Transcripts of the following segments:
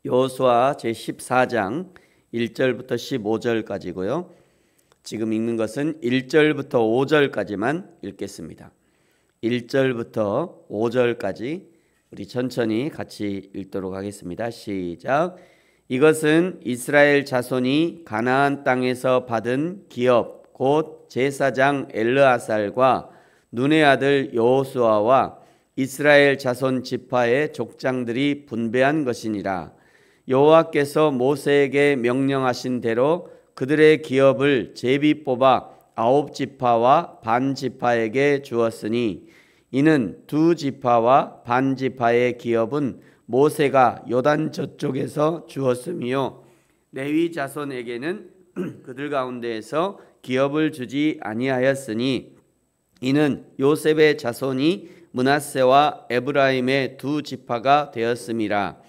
여호수아 제14장 1절부터 15절까지고요. 지금 읽는 것은 1절부터 5절까지만 읽겠습니다. 1절부터 5절까지 우리 천천히 같이 읽도록 하겠습니다. 시작. 이것은 이스라엘 자손이 가나안 땅에서 받은 기업 곧 제사장 엘르아살과 눈의 아들 여호수아와 이스라엘 자손 지파의 족장들이 분배한 것이니라. 여호와께서 모세에게 명령하신 대로 그들의 기업을 제비 뽑아 9지파와 반 지파에게 주었으니 이는 2지파와 반 지파의 기업은 모세가 요단 저쪽에서 주었으며 레위 자손에게는 그들 가운데에서 기업을 주지 아니하였으니 이는 요셉의 자손이 므낫세와 에브라임의 2지파가 되었음이라.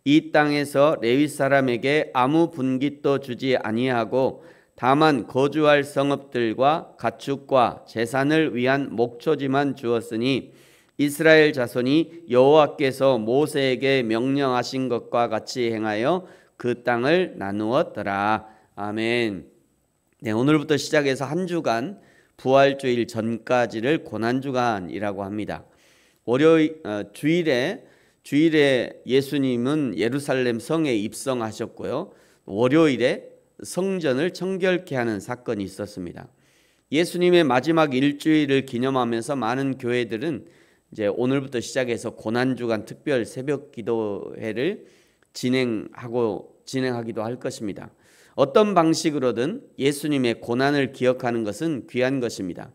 이 땅에서 레위 사람에게 아무 분깃도 주지 아니하고 다만 거주할 성읍들과 가축과 재산을 위한 목초지만 주었으니 이스라엘 자손이 여호와께서 모세에게 명령하신 것과 같이 행하여 그 땅을 나누었더라. 아멘. 네, 오늘부터 시작해서 한 주간 부활주일 전까지를 고난주간이라고 합니다. 주일에 예수님은 예루살렘 성에 입성하셨고요. 월요일에 성전을 청결케 하는 사건이 있었습니다. 예수님의 마지막 일주일을 기념하면서 많은 교회들은 이제 오늘부터 시작해서 고난주간 특별 새벽 기도회를 진행하기도 할 것입니다. 어떤 방식으로든 예수님의 고난을 기억하는 것은 귀한 것입니다.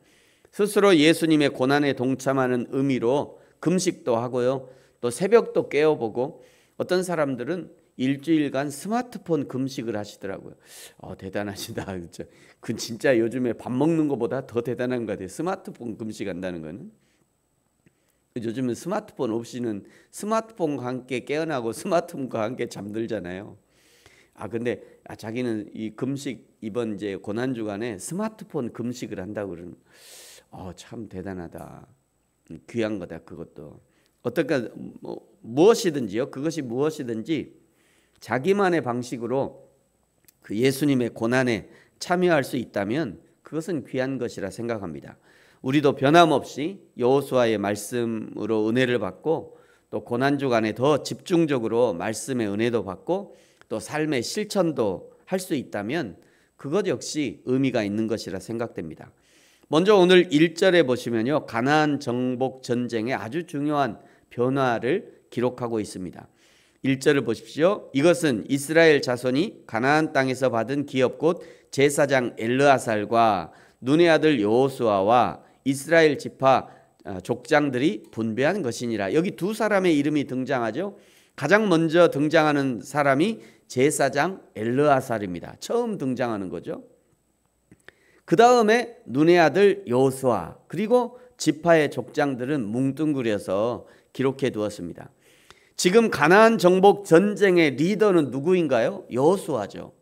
스스로 예수님의 고난에 동참하는 의미로 금식도 하고요. 또 새벽도 깨어보고 어떤 사람들은 일주일간 스마트폰 금식을 하시더라고요. 대단하시다. 그렇죠? 그 진짜 요즘에 밥 먹는 것보다 더 대단한 것 같아요. 스마트폰 금식한다는 거는. 요즘은 스마트폰 없이는 스마트폰과 함께 깨어나고 스마트폰과 함께 잠들잖아요. 근데 자기는 이 금식 이번 이제 고난 주간에 스마트폰 금식을 한다고 그러는. 참 대단하다. 귀한 거다 그것도. 어떨까 무엇이든지요. 그것이 무엇이든지 자기만의 방식으로 그 예수님의 고난에 참여할 수 있다면 그것은 귀한 것이라 생각합니다. 우리도 변함없이 여호수아의 말씀으로 은혜를 받고 또 고난 주간에 더 집중적으로 말씀의 은혜도 받고 또 삶의 실천도 할 수 있다면 그것 역시 의미가 있는 것이라 생각됩니다. 먼저 오늘 1절에 보시면요. 가나안 정복 전쟁의 아주 중요한 변화를 기록하고 있습니다. 1절을 보십시오. 이것은 이스라엘 자손이 가나안 땅에서 받은 기업 곧 제사장 엘르아살과 눈의 아들 여호수아와 이스라엘 지파 족장들이 분배한 것이니라. 여기 두 사람의 이름이 등장하죠. 가장 먼저 등장하는 사람이 제사장 엘르아살입니다. 처음 등장하는 거죠. 그 다음에 눈의 아들 여호수아 그리고 지파의 족장들은 뭉뚱그려서 기록해 두었습니다. 지금 가나안 정복 전쟁의 리더는 누구인가요? 여호수아죠.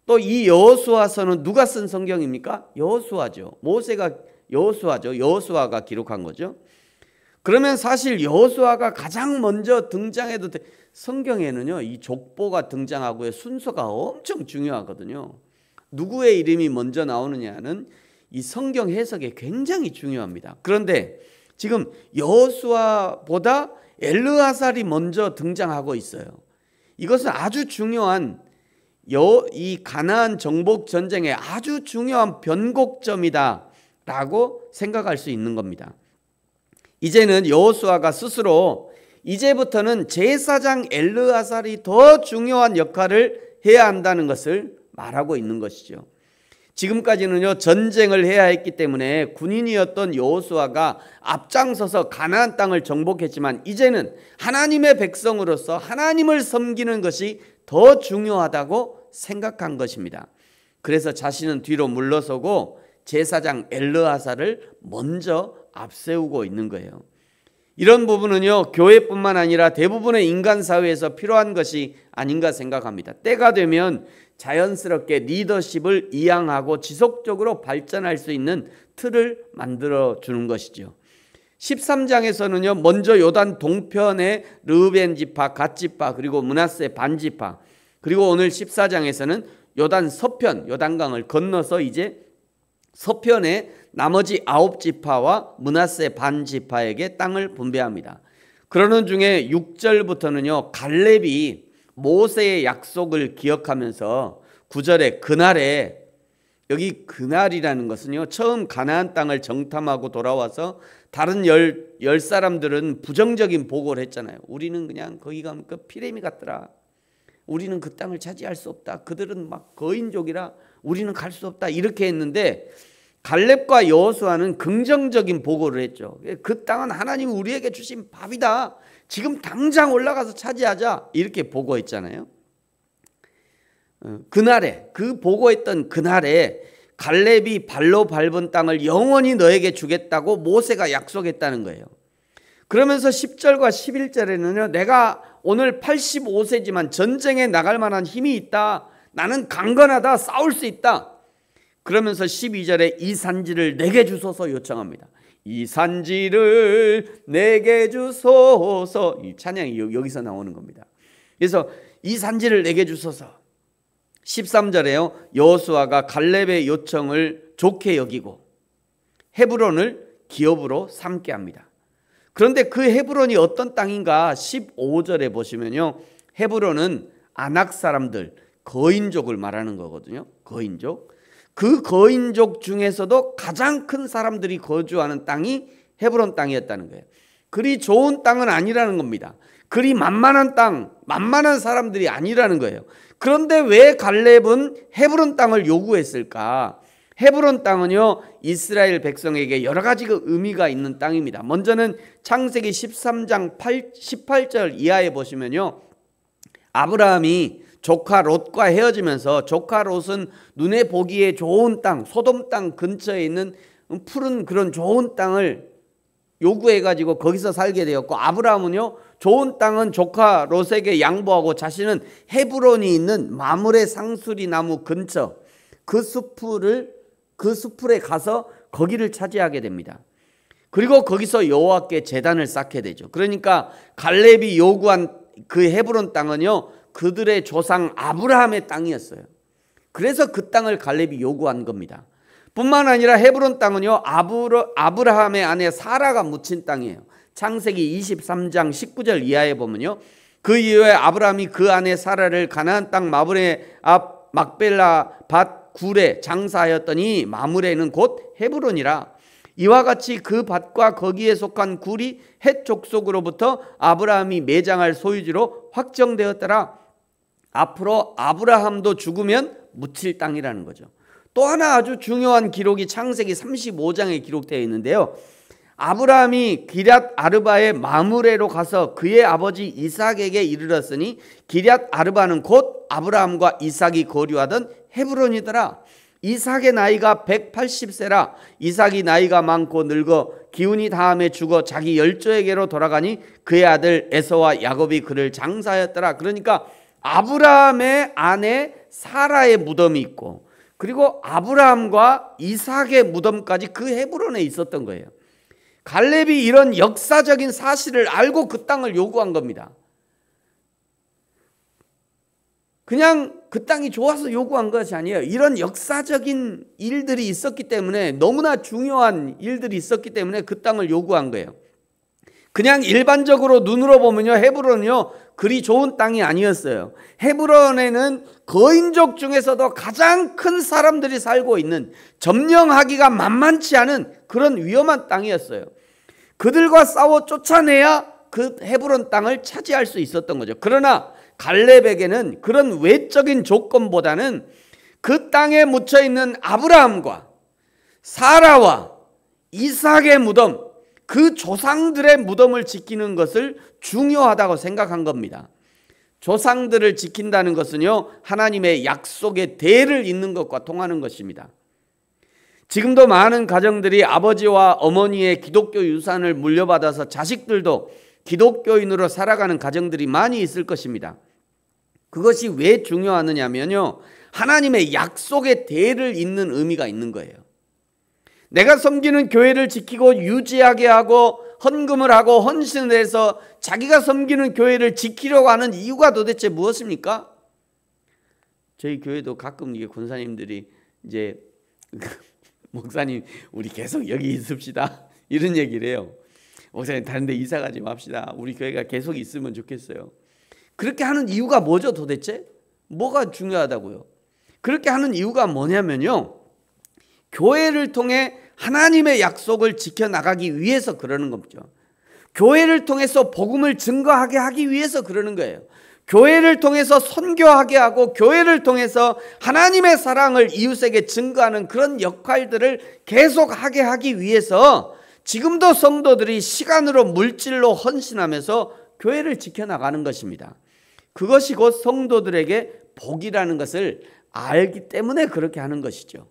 또 이 여호수아서는 누가 쓴 성경입니까? 여호수아죠. 모세가 여호수아죠. 여호수아가 기록한 거죠. 그러면 사실 여호수아가 가장 먼저 등장해도 성경에는요. 이 족보가 등장하고요. 순서가 엄청 중요하거든요. 누구의 이름이 먼저 나오느냐는 이 성경 해석에 굉장히 중요합니다. 그런데 지금 여호수아보다 엘르아살이 먼저 등장하고 있어요. 이것은 아주 중요한 이 가나안 정복 전쟁의 아주 중요한 변곡점이다라고 생각할 수 있는 겁니다. 이제는 여호수아가 스스로 이제부터는 제사장 엘르아살이 더 중요한 역할을 해야 한다는 것을 말하고 있는 것이죠. 지금까지는요 전쟁을 해야 했기 때문에 군인이었던 여호수아가 앞장서서 가나안 땅을 정복했지만 이제는 하나님의 백성으로서 하나님을 섬기는 것이 더 중요하다고 생각한 것입니다. 그래서 자신은 뒤로 물러서고 제사장 엘르아살을 먼저 앞세우고 있는 거예요. 이런 부분은요 교회뿐만 아니라 대부분의 인간 사회에서 필요한 것이 아닌가 생각합니다. 때가 되면 자연스럽게 리더십을 이양하고 지속적으로 발전할 수 있는 틀을 만들어 주는 것이죠. 13장에서는요 먼저 요단 동편의 르우벤 지파, 갓 지파, 그리고 므낫세 반 지파, 그리고 오늘 14장에서는 요단 서편, 요단강을 건너서 이제 서편의 나머지 9지파와 므낫세 반 지파에게 땅을 분배합니다. 그러는 중에 6절부터는요 갈렙이 모세의 약속을 기억하면서 9절에 그날에, 여기 그날이라는 것은요 처음 가나안 땅을 정탐하고 돌아와서 다른 열 사람들은 부정적인 보고를 했잖아요. 우리는 그냥 거기 가면 그 피레미 같더라. 우리는 그 땅을 차지할 수 없다. 그들은 막 거인족이라 우리는 갈 수 없다. 이렇게 했는데 갈렙과 여호수아는 긍정적인 보고를 했죠. 그 땅은 하나님이 우리에게 주신 밥이다. 지금 당장 올라가서 차지하자. 이렇게 보고했잖아요. 그날에, 그 보고했던 그날에 갈렙이 발로 밟은 땅을 영원히 너에게 주겠다고 모세가 약속했다는 거예요. 그러면서 10절과 11절에는요 내가 오늘 85세지만 전쟁에 나갈 만한 힘이 있다. 나는 강건하다. 싸울 수 있다. 그러면서 12절에 이 산지를 내게 주소서 요청합니다. 이 산지를 내게 주소서. 이 찬양이 여기서 나오는 겁니다. 그래서 이 산지를 내게 주소서. 13절에요 여호수아가 갈렙의 요청을 좋게 여기고 헤브론을 기업으로 삼게 합니다. 그런데 그 헤브론이 어떤 땅인가 15절에 보시면요 헤브론은 아낙 사람들, 거인족을 말하는 거거든요. 거인족. 그 거인족 중에서도 가장 큰 사람들이 거주하는 땅이 헤브론 땅이었다는 거예요. 그리 좋은 땅은 아니라는 겁니다. 그리 만만한 땅, 만만한 사람들이 아니라는 거예요. 그런데 왜 갈렙은 헤브론 땅을 요구했을까? 헤브론 땅은요 이스라엘 백성에게 여러 가지 의미가 있는 땅입니다. 먼저는 창세기 13장 18절 이하에 보시면요 아브라함이 조카 롯과 헤어지면서 조카 롯은 눈에 보기에 좋은 땅, 소돔 땅 근처에 있는 푸른 그런 좋은 땅을 요구해가지고 거기서 살게 되었고, 아브라함은요 좋은 땅은 조카 롯에게 양보하고 자신은 헤브론이 있는 마므레 상수리 나무 근처 그 숲풀에 가서 거기를 차지하게 됩니다. 그리고 거기서 여호와께 제단을 쌓게 되죠. 그러니까 갈렙이 요구한 그 헤브론 땅은요 그들의 조상 아브라함의 땅이었어요. 그래서 그 땅을 갈렙이 요구한 겁니다. 뿐만 아니라 헤브론 땅은요 아브라함의 아내 사라가 묻힌 땅이에요. 창세기 23장 19절 이하에 보면요 그 이후에 아브라함이 그 아내 사라를 가나안 땅 마므레 앞 막벨라 밭 굴에 장사하였더니 마므레는 곧 헤브론이라. 이와 같이 그 밭과 거기에 속한 굴이 헷 족속으로부터 아브라함이 매장할 소유지로 확정되었더라. 앞으로 아브라함도 죽으면 묻힐 땅이라는 거죠. 또 하나 아주 중요한 기록이 창세기 35장에 기록되어 있는데요. 아브라함이 기럇 아르바의 마므레로 가서 그의 아버지 이삭에게 이르렀으니 기럇 아르바는 곧 아브라함과 이삭이 거류하던 헤브론이더라. 이삭의 나이가 180세라. 이삭이 나이가 많고 늙어 기운이 다함에 죽어 자기 열조에게로 돌아가니 그의 아들 에서와 야곱이 그를 장사하였더라. 그러니까 아브라함의 아내 사라의 무덤이 있고 그리고 아브라함과 이삭의 무덤까지 그 헤브론에 있었던 거예요. 갈렙이 이런 역사적인 사실을 알고 그 땅을 요구한 겁니다. 그냥 그 땅이 좋아서 요구한 것이 아니에요. 이런 역사적인 일들이 있었기 때문에, 너무나 중요한 일들이 있었기 때문에 그 땅을 요구한 거예요. 그냥 일반적으로 눈으로 보면요 헤브론은요 그리 좋은 땅이 아니었어요. 헤브론에는 거인족 중에서도 가장 큰 사람들이 살고 있는, 점령하기가 만만치 않은 그런 위험한 땅이었어요. 그들과 싸워 쫓아내야 그 헤브론 땅을 차지할 수 있었던 거죠. 그러나 갈렙에게는 그런 외적인 조건보다는 그 땅에 묻혀있는 아브라함과 사라와 이삭의 무덤, 그 조상들의 무덤을 지키는 것을 중요하다고 생각한 겁니다. 조상들을 지킨다는 것은요 하나님의 약속의 대를 잇는 것과 통하는 것입니다. 지금도 많은 가정들이 아버지와 어머니의 기독교 유산을 물려받아서 자식들도 기독교인으로 살아가는 가정들이 많이 있을 것입니다. 그것이 왜 중요하느냐면요 하나님의 약속의 대를 잇는 의미가 있는 거예요. 내가 섬기는 교회를 지키고 유지하게 하고 헌금을 하고 헌신을 해서 자기가 섬기는 교회를 지키려고 하는 이유가 도대체 무엇입니까? 저희 교회도 가끔 이게 권사님들이 이제 목사님 우리 계속 여기 있읍시다 이런 얘기를 해요. 목사님 다른 데 이사 가지 맙시다. 우리 교회가 계속 있으면 좋겠어요. 그렇게 하는 이유가 뭐죠 도대체? 뭐가 중요하다고요? 그렇게 하는 이유가 뭐냐면요, 교회를 통해 하나님의 약속을 지켜나가기 위해서 그러는 거죠. 교회를 통해서 복음을 증거하게 하기 위해서 그러는 거예요. 교회를 통해서 선교하게 하고 교회를 통해서 하나님의 사랑을 이웃에게 증거하는 그런 역할들을 계속하게 하기 위해서 지금도 성도들이 시간으로 물질로 헌신하면서 교회를 지켜나가는 것입니다. 그것이 곧 성도들에게 복이라는 것을 알기 때문에 그렇게 하는 것이죠.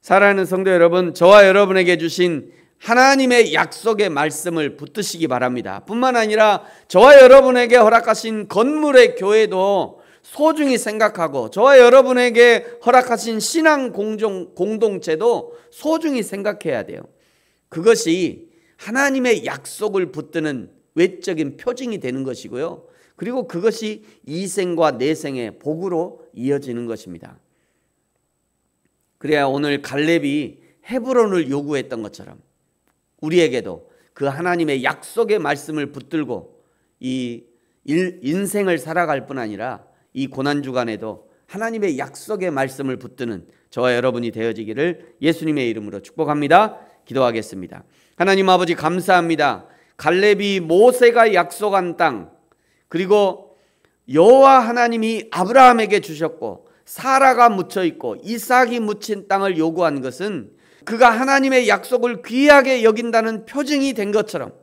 사랑하는 성도 여러분, 저와 여러분에게 주신 하나님의 약속의 말씀을 붙드시기 바랍니다. 뿐만 아니라 저와 여러분에게 허락하신 건물의 교회도 소중히 생각하고 저와 여러분에게 허락하신 신앙 공동체도 소중히 생각해야 돼요. 그것이 하나님의 약속을 붙드는 외적인 표징이 되는 것이고요. 그리고 그것이 이생과 내생의 복으로 이어지는 것입니다. 그래야 오늘 갈렙이 헤브론을 요구했던 것처럼 우리에게도 그 하나님의 약속의 말씀을 붙들고 이 인생을 살아갈 뿐 아니라 이 고난주간에도 하나님의 약속의 말씀을 붙드는 저와 여러분이 되어지기를 예수님의 이름으로 축복합니다. 기도하겠습니다. 하나님 아버지 감사합니다. 갈렙이 모세가 약속한 땅, 그리고 여호와 하나님이 아브라함에게 주셨고 사라가 묻혀 있고 이삭이 묻힌 땅을 요구한 것은 그가 하나님의 약속을 귀하게 여긴다는 표징이 된 것처럼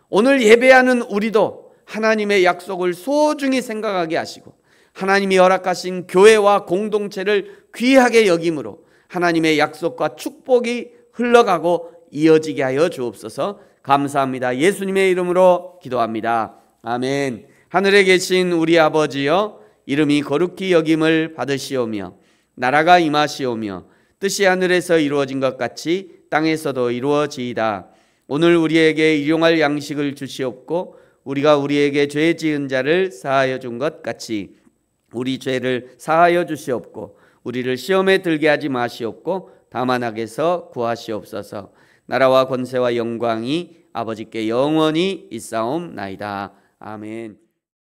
오늘 예배하는 우리도 하나님의 약속을 소중히 생각하게 하시고 하나님이 허락하신 교회와 공동체를 귀하게 여김으로 하나님의 약속과 축복이 흘러가고 이어지게 하여 주옵소서. 감사합니다. 예수님의 이름으로 기도합니다. 아멘. 하늘에 계신 우리 아버지여, 이름이 거룩히 여김을 받으시오며 나라가 임하시오며 뜻이 하늘에서 이루어진 것 같이 땅에서도 이루어지이다. 오늘 우리에게 일용할 양식을 주시옵고 우리가 우리에게 죄 지은 자를 사하여 준 것 같이 우리 죄를 사하여 주시옵고 우리를 시험에 들게 하지 마시옵고 다만 악에서 구하시옵소서. 나라와 권세와 영광이 아버지께 영원히 있사옵나이다. 아멘.